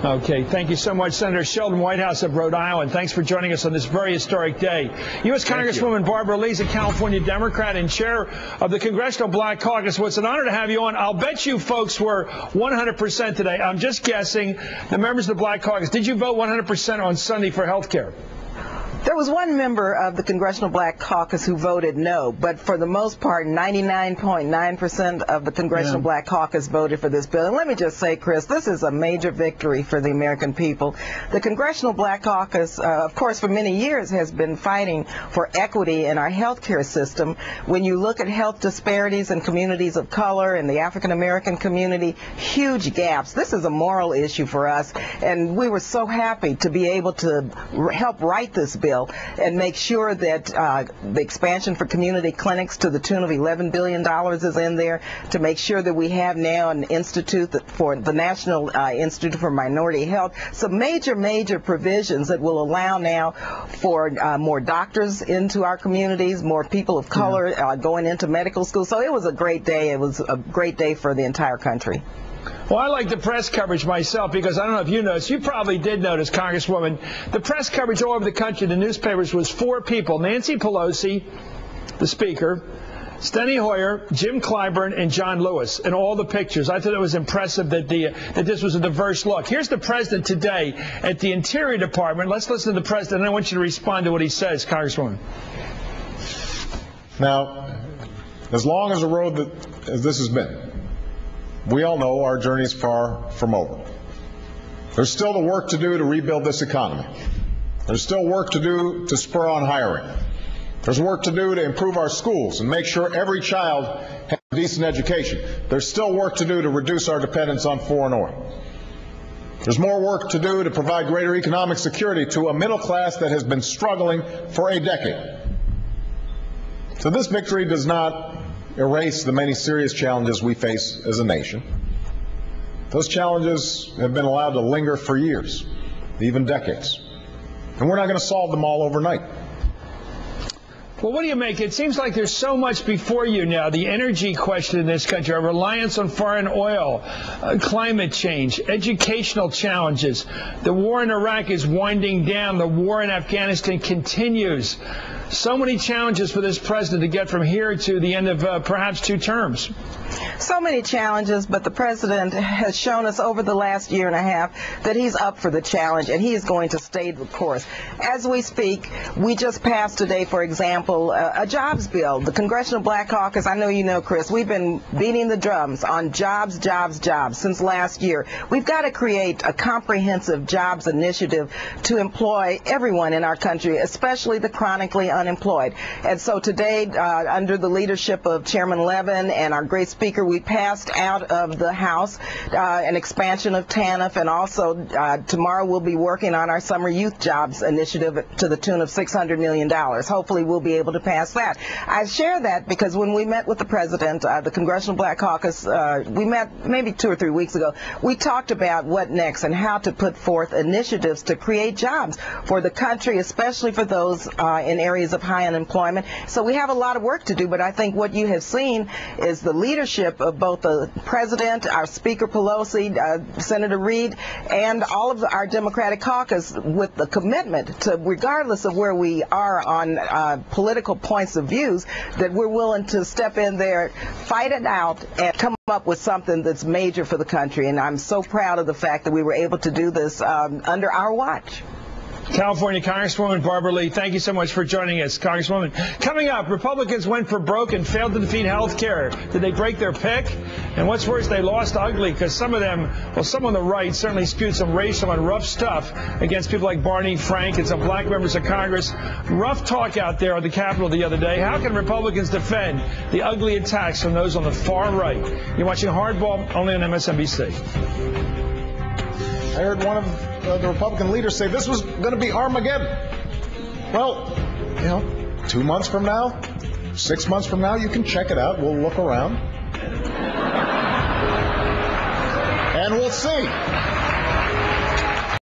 Okay, thank you so much, Senator Sheldon Whitehouse of Rhode Island. Thanks for joining us on this very historic day. U.S. Congresswoman Barbara Lee is a California Democrat and chair of the Congressional Black Caucus. Well, it's an honor to have you on. I'll bet you folks were 100% today. I'm just guessing. The members of the Black Caucus, did you vote 100% on Sunday for health care? There was one member of the Congressional Black Caucus who voted no, but for the most part, 99.9% of the Congressional Black Caucus voted for this bill. And let me just say, Chris, this is a major victory for the American people. The Congressional Black Caucus, of course, for many years has been fighting for equity in our health care system. When you look at health disparities in communities of color and the African American community, huge gaps. This is a moral issue for us, and we were so happy to be able to help write this bill and make sure that the expansion for community clinics to the tune of $11 billion is in there, to make sure that we have now an institute for the National Institute for Minority Health. Some major provisions that will allow now for more doctors into our communities, more people of color going into medical school. So it was a great day. It was a great day for the entire country. Well, I like the press coverage myself because I don't know if you noticed. You probably did notice, Congresswoman. The press coverage all over the country, the newspapers, was four people: Nancy Pelosi, the Speaker, Steny Hoyer, Jim Clyburn, and John Lewis, and all the pictures. I thought it was impressive that this was a diverse look. Here's the president today at the Interior Department. Let's listen to the president, and I want you to respond to what he says, Congresswoman. Now, as long as a road as this has been, we all know our journey is far from over. There's still the work to do to rebuild this economy. There's still work to do to spur on hiring. There's work to do to improve our schools and make sure every child has a decent education. There's still work to do to reduce our dependence on foreign oil. There's more work to do to provide greater economic security to a middle class that has been struggling for a decade. So this victory does not erase the many serious challenges we face as a nation. Those challenges have been allowed to linger for years, even decades. And we're not going to solve them all overnight. Well, what do you make? It seems like there's so much before you now. The energy question in this country, our reliance on foreign oil, climate change, educational challenges. The war in Iraq is winding down. The war in Afghanistan continues. So many challenges for this president to get from here to the end of perhaps 2 terms. So many challenges, but the president has shown us over the last year and a half that he's up for the challenge, and he is going to stay the course. As we speak, we just passed today, for example, a jobs bill. The Congressional Black Caucus, I know you know, Chris, we've been beating the drums on jobs since last year. We've got to create a comprehensive jobs initiative to employ everyone in our country, especially the chronically unemployed. And so today, under the leadership of Chairman Levin and our great speaker, we passed out of the House an expansion of TANF, and also tomorrow we'll be working on our summer youth jobs initiative to the tune of $600 million. Hopefully we'll be able to pass that. I share that because when we met with the president, the Congressional Black Caucus, we met maybe 2 or 3 weeks ago, we talked about what next and how to put forth initiatives to create jobs for the country, especially for those in areas of high unemployment. So we have a lot of work to do, but I think what you have seen is the leadership of both the president, our Speaker Pelosi, Senator Reid, and all of our Democratic caucus with the commitment to, regardless of where we are on political points of views, that we're willing to step in there, fight it out, and come up with something that's major for the country. And I'm so proud of the fact that we were able to do this under our watch. California Congresswoman Barbara Lee, thank you so much for joining us, Congresswoman. Coming up, Republicans went for broke and failed to defeat health care. Did they break their pick? And what's worse, they lost ugly, because some of them, well, some on the right certainly spewed some racial and rough stuff against people like Barney Frank and some black members of Congress. Rough talk out there at the Capitol the other day. How can Republicans defend the ugly attacks from those on the far right? You're watching Hardball, only on MSNBC. I heard one of the Republican leaders say this was going to be Armageddon. Well, 2 months from now, 6 months from now, you can check it out. We'll look around. And we'll see.